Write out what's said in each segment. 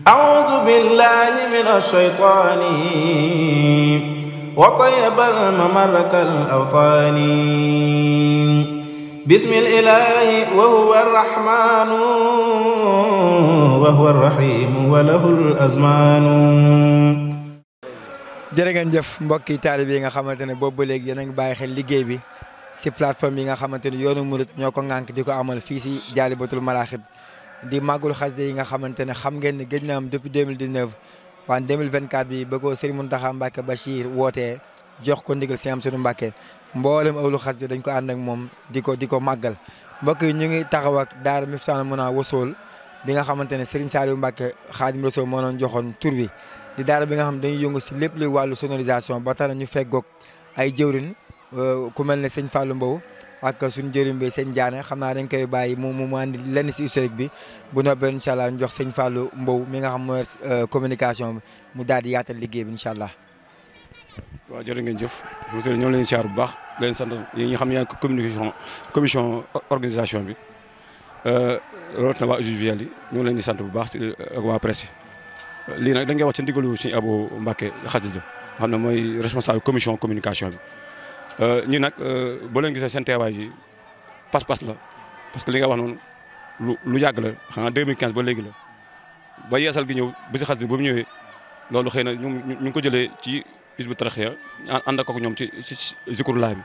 أعوذ بالله من الشيطان وطيب الممر كالأوطان بسم الإله وهو الرحمن وهو الرحيم وله الأزمان. jërë ngeen jëf mbokki taalibe yi nga xamante ne boobu ba léegi yéen a ngi bàyyi xel liggéey bi si plateforme yi nga xamante ne yoonu murit ñoo ko ŋànk di ko amal fii si Jaalibatul Maraaxib di màggul xasida yi nga xamante ne xam ngeen ne gëj na am depuis 2019 waaye 2024 bi ba ko Serigne Mountakha Mbacké Bachir wootee jox ko ndigal si am sunu Mbacké mboolem awlu xasida dañ ko ànd ak moom di ko màggal mbokk yi ñu ngi taxaw ak daara Miftahoul Mouna Wassoul bi nga xamante ne Serigne Saliou Mbacké Xaadim Rasuul moo doon joxoon tur bi di daara bi nga xam dañuy yëngu si lépp luy wàllu sonorisation ba tax na ñu feggoog ay jëwrin ku mel ne sëñ Fallou Mbow ak suñu jëwrin bi sëñ Diané xam naa dañ koy bàyyi mu andi lenn si historique bi bu noppee incha allah ñu jox sëñ Fallou Mbow mi nga xam mooy communication bi mu daal di yaatal liggéey bi incha allah. waaw jërë ngeen jëf ñoo ngi leen di siyaar bu baax leen sant yi nga xam ne yaa ngi commission organisation bi rawatina waa audiovisuel yi ñoo ngi leen di sant bu baax ak waa presse yi lii nag dañ koy wax ci ndigalu Sëñ Abo Mbacké xasida xam ne mooy responsable commission communication bi ñi nag boo leen gisee seen teewaay yi pas-pas la parce que li nga wax noonu lu yàgg la xanaa 2015 ba léegi la ba yeesal gi ñëw bi si xasida ba mu ñëwee loolu xëy na ñu ngi ko jëlee ci Hizbut Tarqiyyah ànd ak ñoom ci Zikrullah bi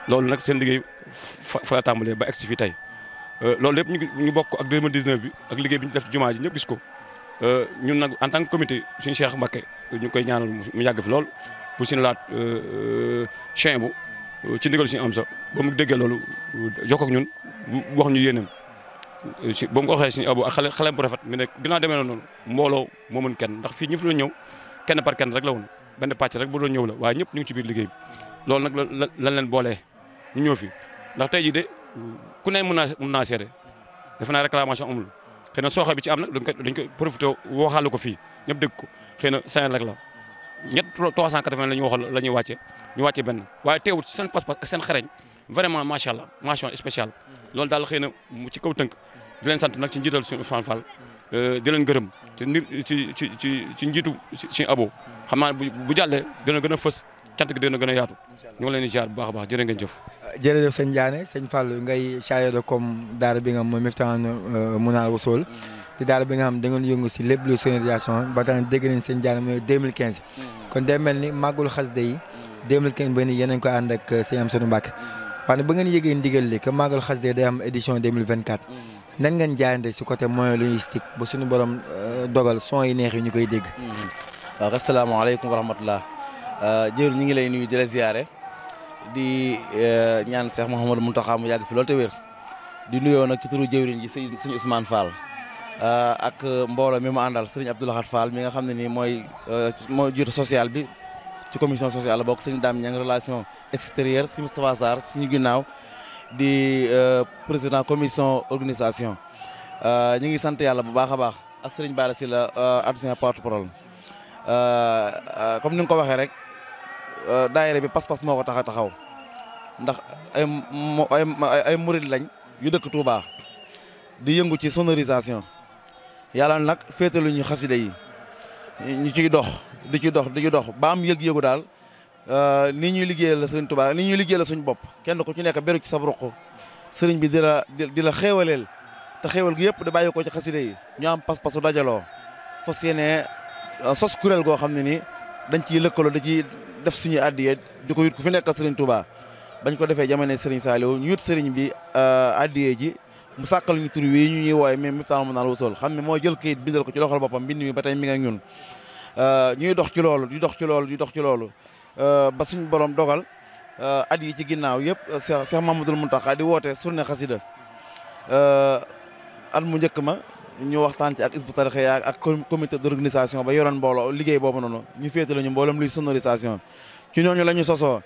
loolu nag seen liggéey fa la tàmbalee ba egg si fii tey loolu lépp ñu bokk ak 2019 bi ak liggéey bi ñu def ci jumaa ji ñëpp gis ko ñun nag en tant que comité suñu Cheikh Mbacké ñu koy ñaanal mu yàgg fi lool bu suñu laat chien bu ci ndigal suñu am sa ba mu déggee loolu jokkoo ak ñun wax ñu yéenam si ba mu ko waxee suñu Abo ak xale bu rafet mi ne dinaa demee noonu mbooloo moo mën kenn ndax fii ñi fi doon ñëw kenn par kenn rek la woon benn pàcc rek bu doon ñëw la waaye ñëpp ñu ngi ci biir liggéey bi loolu nag lan leen boolee ñu ñëw fi ndax tey jii de ku ne mën naa seede defe naa réclamation amul xëy na sooxe bi ci am nag dañ ko profité waxaale ko fii ñëpp dégg ko xëy na 5 rek la ñett 380 la ñu waxoon la ñuy wàcce ñu wàcce benn waaye teewul seen pas-pas ak seen xereñ vraiment macha allah mention spéciale loolu daal xëy na ci kaw tënk di leen sant nag ci njiital suñu Ousmane Fall di leen gërëm te ci njiitu ci Abo xam naa bu jàllee dina gën a fës cant gi dina gën a yaatu ñu ngi leen di ziar bu baax a baax jërë ngeen jëf. jërëjëf sëñ Diané sëñ Fallou ngay chargé de com daara bi nga xam mooy Miftahoul Mouna Wassoul di daara bi nga xam da ngeen yëngu si lépp lu sonorisation ba tax dégg nañ sëñ Diané mooy 2015 kon day mel ni màggul xasida yi 2015 ba ni yéen a ngi ko ànd ak sëñ Amsatou Mbacké waaye ba ngeen yëgee ndigal li que màggul xasida yi day am édition 2024 nan ngeen jaayante si côté moyen logistique ba suñu borom dogal son yi neex yi ñu koy dégg. waaw asalaamaaleykum wa rahmatulah jërëjëf ñu ngi lay nuyu di la ziare di ñaan Cheikh Mouhamadou Mountakha mu yàgg fi loolu te wér di nuyoo nag ci turu jëwriñ ji sëñ Ousmane Fall ak mbooloo mi mu àndal sëriñ Abdou Lahad Fall mi nga xam ne nii mooy jiitu social bi ci commission sociale la bokk sëñ Dame Niang relation extérieure si Moustapha Sarr suñu ginnaaw di président commission organisation ñu ngi sant yàlla bu baax a baax ak sëriñ Bara Sylla adjoint porte-parole comme ni nga ko waxee rek daayira bi pas-pas moo ko tax a taxaw ndax ay murid lañ yu dëkk Touba di yëngu ci sonorisation yàlla nag féetalu ñu xasida yi ñu ciy dox di ci dox ba am yëg-yëgu daal ni ñuy liggéeyal la sëriñ Touba ni ñuy liggéeyal la suñu bopp kenn ku ci nekk beru ci sa ruq sëriñ bi di la xéewaleel te xéewal gi yëpp da bàyyi ko ci xasida yi ñu am pas-pasu dajaloo fas yéene sos kuréel goo xam ne ni dañ ciy lëkkaloo da ciy def suñu addiye di ko yut ku fi nekkal sëriñ Touba bañ ko defee jamono sëriñ Saliou ñu yut sëriñ bi addiye ji mu sàkkal ñu tur wi ñu ñuy wooye mais Miftahoul Mouna Wassoul xam ne moo jël kayit bindal ko ci loxol boppam bind mi ba tey mi ngi ak ñun ñuy dox ci loolu ba suñu borom dogal at yi ci ginnaaw yëpp Cheikh Mouhamadoul Mountakha di woote journée xasida at mu njëkk ma ñu waxtaan ci ak Hizbut Tarqiyyah ak comité d'organisation ba yoroon mbooloo liggéey boobu noonu ñu féete lañu mboolem luy sonorisation ci ñooñu la ñu sosoo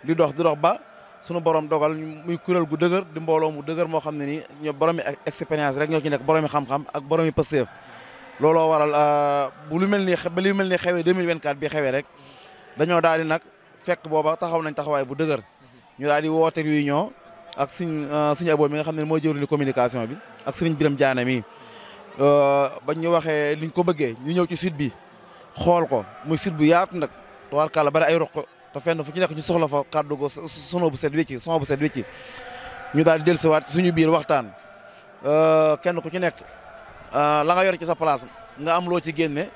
di dox ba sunu borom dogal muy kuréel gu dëgër di mbooloo mu dëgër moo xam ne nii ñoo boromi expérience rek ñoo ci nekk boromi xam-xam ak boromi pësteef looloo waral bu lu mel ni xewee 2024 bi xewee rek dañoo daal di nag fekk booba taxaw nañ taxawaay bu dëgër ñu daal di woote réunion ak suñ Abo mi nga xam ne mooy jëwriñu communication bi ak sëriñ Biram Diané mi bañ ñu waxee liñ ko bëggee ñu ñëw ci site bi xool ko muy site bu yaatu nag tubaarkàlla bari ay roq te fenn fu ci nekk ñu soxla fa kàddu go sono bu set wécci son bu set wécci ñu daal di dellusiwaat suñu biir waxtaan kenn ku ci nekk la nga yor ci sa place nga am loo ci génne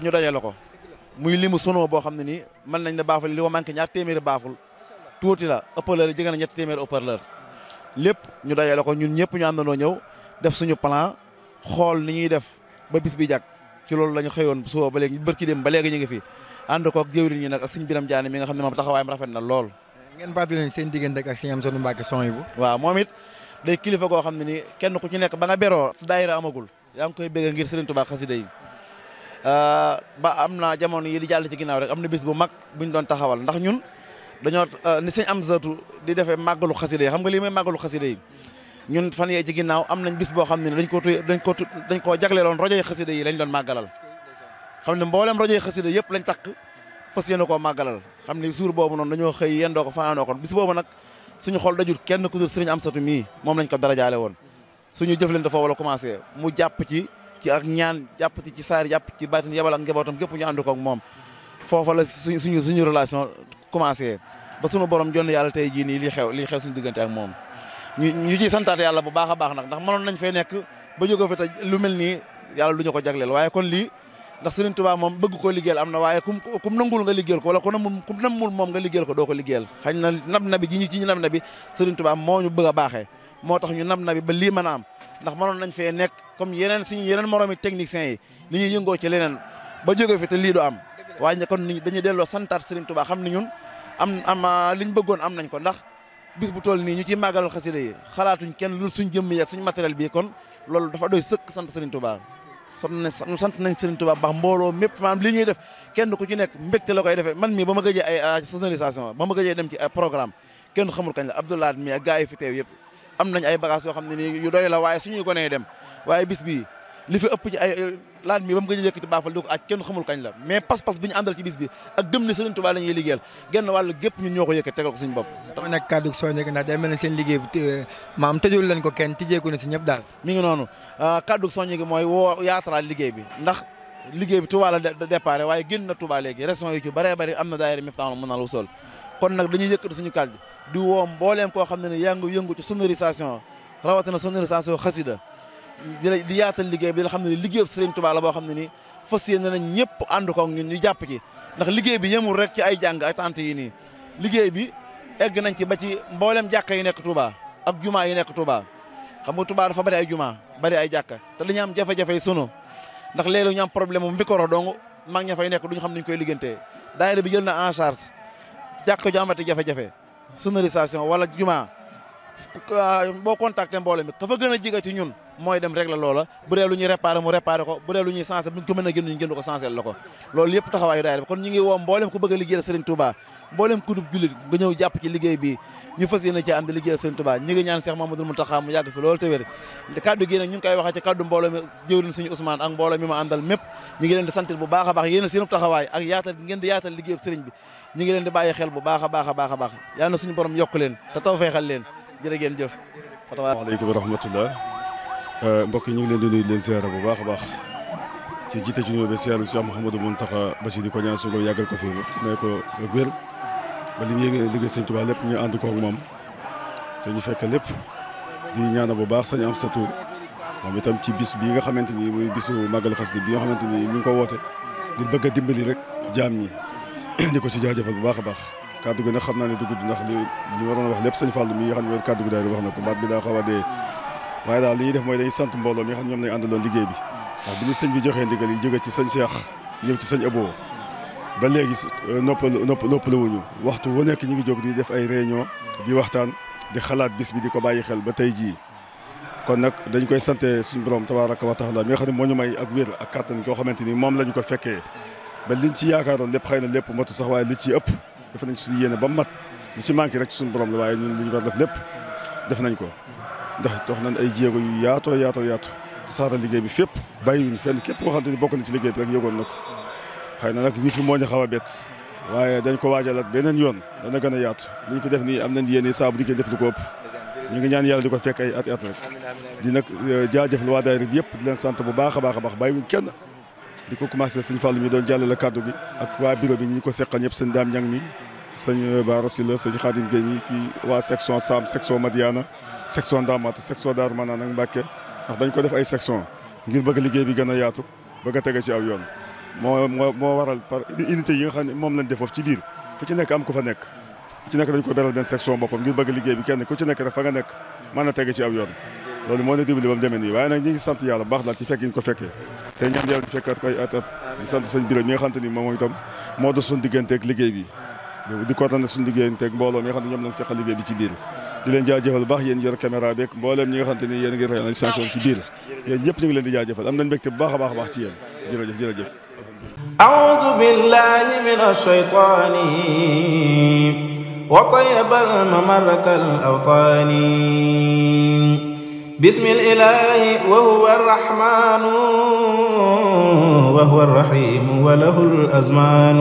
ñu dajale ko muy limu sono boo xam ne nii mën nañ ne baaful li ma manqué ñaar téeméeri baaful tuuti la haut-parleur yi jege na ñetti téeméeri haut-parleur lépp ñu dajale ko ñun ñëpp ñu àndandoo ñëw def suñu plan xool ni ñuy def ba bis bi jàkk ci loolu la ñu xëyoon suba ba léegi ñu bërki dem ba léegi ñu ngi fi ànd ko ak jëwriñ ñi nag ak suñu Biram Jaane mi nga xam ne moom taxawaayam rafet na lool. ngeen fàttali seen diggante ak Sëñ Amsatu Mbàkke Souhaïbou. waaw moom it day kilifa goo xam ne ni kenn ku ci nekk ba nga beroo daayira amagul yaa ngi koy bëgg ngir Serigne Touba xasida yi ba am na jamono yi di jàll ci ginnaaw rek am na bis bu mag buñ doon taxawal ndax ñun dañoo ni Sëñ Amsatu di defee màggalu xasida yi xam nga lii mooy màggalu xasida yi ñun fan yee ci ginnaaw am nañ bis boo xam ne dañ koo jagleeloon rajo yi xasida yi lañ doon màggalal xam ne mboolem rajo yi xasida yëpp lañ takk fas yéene koo màggalal xam ne jour boobu noonu dañoo xëy yendoo ko fanaanoo ko bis boobu nag suñu xol dajul kenn ku dul Serigne Amsatu mii moom lañ ko darajaale woon suñu jëflante foofu la commencé mu jàpp ci ak ñaan jàpp ci saari jàpp ci baatin yebal ak njabootam gépp ñu ànd ko ak moom foofa la suñu relation commencé ba suñu borom jonn yàlla tey jii nii lii xew suñu diggante ak moom ñu ciy santaat yàlla bu baax a baax nag ndax mënoon nañ fee nekk ba jógee fi te lu mel nii yàlla du ñu ko jagleel waaye kon lii ndax Serigne Touba moom bëgg koo liggéeyal am na waaye kum nangul nga liggéeyal ko wala kum nammul moom nga liggéeyal ko doo ko liggéeyal xañ na nab ji ñu nab na bi Serigne Touba moo ñu bëgg a baaxee moo tax ñu nab na bi ba lii mën a am ndax mënoon nañ fee nekk comme suñu yeneen moroomi techniciens yi li ñuy yëngoo ci leneen ba jógee fi te lii du am waaye kon dañuy delloo santaat Serigne Touba xam ne ñun liñ bëggoon am nañ ko ndax bis bu toll nii ñu ciy màggalal xasida yi xalaatuñ kenn lu suñ jëmm yi ak suñ matériel bi kon loolu dafa doy sëkk sant Serigne Touba sant nañ Serigne Touba baax mbooloo mépp maanaam lii ñuy def kenn ku ci nekk mbégte la koy defee man mii ba ma gëjee ay sonorisation ba ma gëjee dem ci ay programme kenn xamul kañ la Abdoulaye mi ak gars yi fi teew yëpp am nañ ay bagages yoo xam ne nii yu doy la waaye suñuy gonee dem waaye bis bii li fi ëpp ci ay laat mi ba mu gëj a yëkkati baafal di ko aj kenn xamul kañ la mais pas-pas bi ñu àndal ci bis bi ak gëm ne Serigne Touba la ñuy liggéeyal genn wàllu gépp ñun ñoo ko yëkkati tegal ko suñu bopp dama nekk kàddu soññe ndax day mel ne seen liggéey bi maam tëjul leen ko kenn tijjeeku na si ñëpp daal mi ngi noonu kàddu soññe gi mooy woo yaatalaat liggéey bi ndax liggéey bi Touba la déparé waaye génn na Touba léegi régions yi ci bëree bëri am na daayira Miftaahul Manal Wusul kon nag dañuy yëkkati suñu kàddu di woo mbooleem koo xam ne ne yëngu ci sonorisation rawatina sonorisation xasida di yaatal liggéey bi nga xam ne liggéey Serigne Touba la boo xam ne ni fas yéene nañ ñëpp ànd ko ak ñun ñu jàpp ci ndax liggéey bi yemul rek ci ay jàng ak tante yi nii liggéey bi egg nañ ci ba ci mboolem jàkka yi nekk Touba ak jumaa yi nekk Touba xam nga Touba dafa bari ay jumaa bari ay jàkka te dañu am jafe-jafe yi sono ndax léeg-léeg ñu am problème mu micro dong mag ña fay nekk duñu xam ni ñu koy liggéeyantee daayira bi jël na en charge jàkka ju amati jafe-jafe sonorisation wala jumaa boo contacté mbooloo mi ka fa gën a jiga ci ñun mooy dem rek la loola bu dee lu ñuy réparé mu réparé ko bu dee lu ñuy sensé bu ñu ko mën a génn ñu génn ko sensé la ko loolu yëpp taxawaayu daayira bi kon ñu ngi woo mboolem ku bëgg a liggéeyal Serigne Touba mboolem ku dub jullit nga ñëw jàpp ci liggéey bi ñu fas yéene ci ànd liggéeyal Serigne Touba ñi ngi ñaan Cheikh Mamadou Mountakha mu yàgg fi loolu te wér kaddu gi nag ñu ngi koy waxee ci kaddu mbooloo mi jëwriñ suñu Ousmane ak mbooloo mi ma àndal mépp ñu ngi leen di sant bu baax a baax yéen seen taxawaay ak yaatal ngeen di yaatal liggéey Serigne bi ñu ngi leen di bàyyi xel bu baax a baax a baax a baax yàlla na suñu borom yokk leen te taw feexal leen jërë ngeen jëf waaleykum wa rahmatullah mbokk yi ñu ngi leen di nuyu leen ziara bu baax a baax ci jiite ci ñëw ba ziaru Cheikh Mouhamadou Mountakha Bassirou di ko ñaan suñu yàggal ko fi may ko ak wér ba li mu yëg liggéey Sëñ Tuubaa lépp ñu ànd ko ak moom te ñu fekk lépp di ñaana bu baax Sëñ Amsatu moom itam ci bis bii nga xamante ni muy bisu màggal xasida bi nga xamante ni mi ngi ko woote ngir bëgg a dimbali rek jaam ñi di ko ci jaajëfal bu baax a baax kaddu gi nag xam naa ne du gudd ndax li ñu waroon a wax lépp Sëñ Fallu mi nga xam ne kaddu gi daal wax na ko baat bi daa xaw a dee waaye daal li ñuy def mooy dañuy sant mbooloo mi nga xam ne ñoom lañu àndaloon liggéey bi ndax bi ñu sëñ bi joxee ndigal yi jóge ci sëñ Cheikh ñëw ci sëñ Abo ba léegi noppaluwuñu waxtu wu nekk ñu ngi jóg di def ay réunion di waxtaan di xalaat bis bi di ko bàyyi xel ba tey jii kon nag dañ koy sante suñu borom tabaaraka wa taala mi nga xam ne moo ñu may ak wér ak kàttan koo xamante ni moom lañu ko fekkee ba liñ ci yaakaaroon lépp xëy na lépp matu sax waaye li ci ëpp def nañ suñu yéene ba mat li ci manqué rek ci suñu borom la waaye ñun li ñu war def lépp def nañ ko ndax dox nañ ay jéego yu yaatoo saara liggéey bi fépp bàyyiwuñ fenn képp koo xamante ni bokk na ci liggéey bi rek yëgoon na ko xëy na nag wii fi moo ñu xaw a bett waaye dañ ko waajalaat beneen yoon dana gën a yaatu li ñu fi def nii am nañ yéene saabu liggéey def lu ko ëpp ñu ngi ñaan yàlla di ko fekk ay at rek di nag jaajëfal waa daayira bi yëpp di leen sant bu baax a baax bàyyiwuñ kenn di ko commencé sëñ Fallou mi doon jàllale kaddu gi ak waa bureau bi ñi ko seqal ñëpp sëñ Dame Niang mi sëñ Bara Sylla sëñ Khadim Gueye mi ci waa section Sam section Madiana section Ndamatou section Darou Manane ak Mbacké ndax dañ ko def ay section ngir bëgg liggéey bi gën a yaatu bëgg a tege ci aw yoon moo waral par unité yi nga xam ne moom lañ def foofu ci biir fu ci nekk am ku fa nekk fu ci nekk dañ ko beral benn section boppam ngir bëgg liggéey bi kenn ku ci nekk rek fa nga nekk mën a tege ci aw yoon loolu moo ne dimbali ba mu demee nii waaye nag ñi ngi sant yàlla baax daal ci fekk yi ñu ko fekkee te ñaan yàlla di fekkaat koy at di sant sëñ Birame mi nga xamante ni moom itam moo doon suñu digganteeg liggéey bi di kootane suñu liggéeyanteeg mbooloo mi nga xam ne ñoom lañ seqal liggéey bi ci biir di leen jaajëfal baax yéen yor caméra beeg mbooleem ñi nga xamante ni yéen a ngi réalisation ci biir yéen ñëpp ñu ngi leen di jaajëfal am nañ mbégte bu baax a baax ci yéen jërëjëf أعوذ بالله من الشيطان وطيب الممر كالأوطان بسم الإله وهو الرحمن وهو الرحيم وله الأزمان